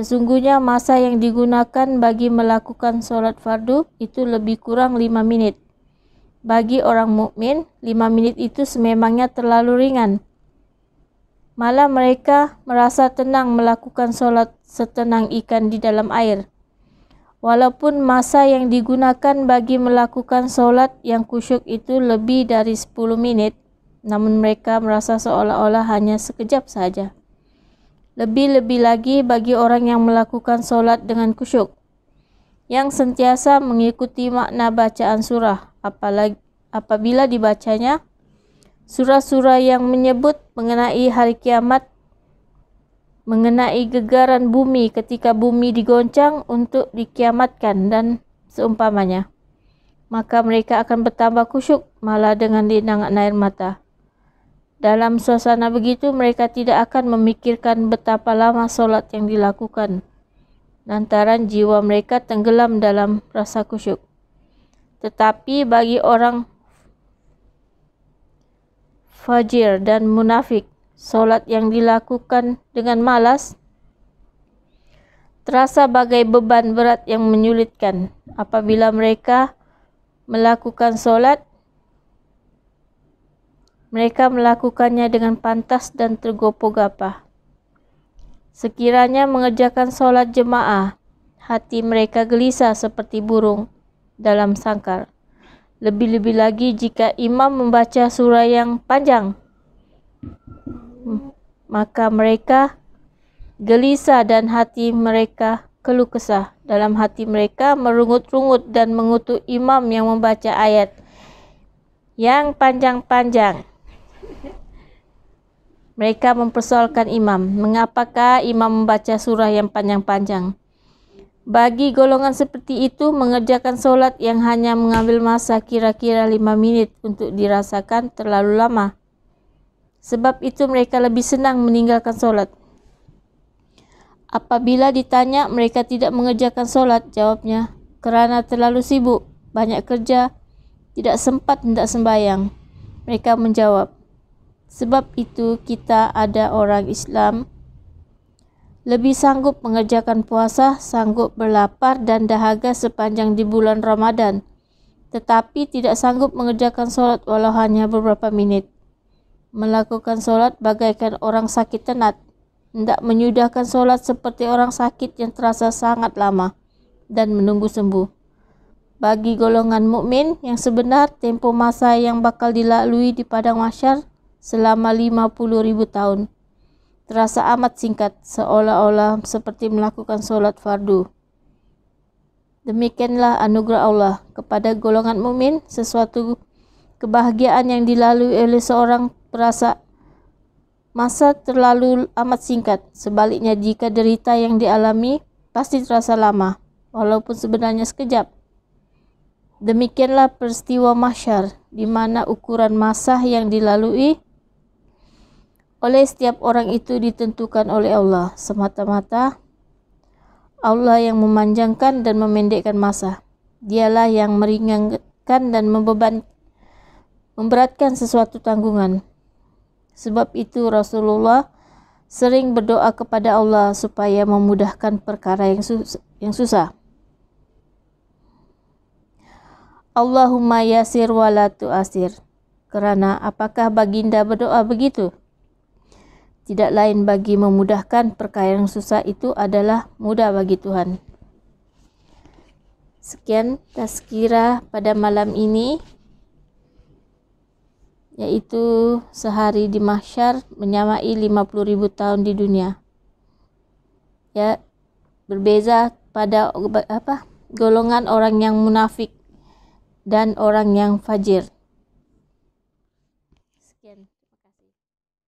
Sesungguhnya masa yang digunakan bagi melakukan solat fardu itu lebih kurang 5 menit. Bagi orang mukmin, 5 menit itu sememangnya terlalu ringan. Malah mereka merasa tenang melakukan solat setenang ikan di dalam air. Walaupun masa yang digunakan bagi melakukan solat yang khusyuk itu lebih dari 10 menit, namun mereka merasa seolah-olah hanya sekejap saja. Lebih-lebih lagi bagi orang yang melakukan solat dengan khusyuk, yang sentiasa mengikuti makna bacaan surah, apabila dibacanya surah-surah yang menyebut mengenai hari kiamat, mengenai gegaran bumi ketika bumi digoncang untuk dikiamatkan dan seumpamanya. Maka mereka akan bertambah khusyuk malah dengan linangan air mata. Dalam suasana begitu mereka tidak akan memikirkan betapa lama solat yang dilakukan, lantaran jiwa mereka tenggelam dalam rasa khusyuk. Tetapi bagi orang fajir dan munafik, solat yang dilakukan dengan malas terasa bagai beban berat yang menyulitkan. Apabila mereka melakukan solat, mereka melakukannya dengan pantas dan tergopoh-gapah. Sekiranya mengerjakan solat jemaah, hati mereka gelisah seperti burung dalam sangkar. Lebih-lebih lagi jika imam membaca surah yang panjang, maka mereka gelisah dan hati mereka keluh kesah. Dalam hati mereka merungut-rungut dan mengutuk imam yang membaca ayat yang panjang-panjang. Mereka mempersoalkan imam, mengapakah imam membaca surah yang panjang-panjang? Bagi golongan seperti itu, mengerjakan solat yang hanya mengambil masa kira-kira 5 menit untuk dirasakan terlalu lama. Sebab itu mereka lebih senang meninggalkan solat. Apabila ditanya mereka tidak mengerjakan solat, jawabnya, kerana terlalu sibuk, banyak kerja, tidak sempat hendak sembahyang. Mereka menjawab, sebab itu kita ada orang Islam lebih sanggup mengerjakan puasa, sanggup berlapar dan dahaga sepanjang di bulan Ramadan, tetapi tidak sanggup mengerjakan solat walau hanya beberapa menit. Melakukan solat bagaikan orang sakit tenat, hendak menyudahkan solat seperti orang sakit yang terasa sangat lama dan menunggu sembuh. Bagi golongan mukmin yang sebenar, tempoh masa yang bakal dilalui di padang mahsyar selama 50.000 tahun terasa amat singkat, seolah-olah seperti melakukan solat fardu. Demikianlah anugerah Allah kepada golongan mukmin, sesuatu kebahagiaan yang dilalui oleh seorang perasa masa terlalu amat singkat. Sebaliknya, jika derita yang dialami pasti terasa lama, walaupun sebenarnya sekejap. Demikianlah peristiwa mahsyar, di mana ukuran masa yang dilalui oleh setiap orang itu ditentukan oleh Allah semata-mata. Allah yang memanjangkan dan memendekkan masa. Dialah yang meringankan dan memberatkan sesuatu tanggungan. Sebab itu Rasulullah sering berdoa kepada Allah supaya memudahkan perkara yang susah. Allahumma yasir wa la tu'asir. Kerana apakah baginda berdoa begitu? Tidak lain bagi memudahkan perkara yang susah itu adalah mudah bagi Tuhan. Sekian tazkirah pada malam ini, yaitu sehari di mahsyar menyamai 50.000 tahun di dunia. Ya, berbeza pada golongan orang yang munafik dan orang yang fajir. Sekian.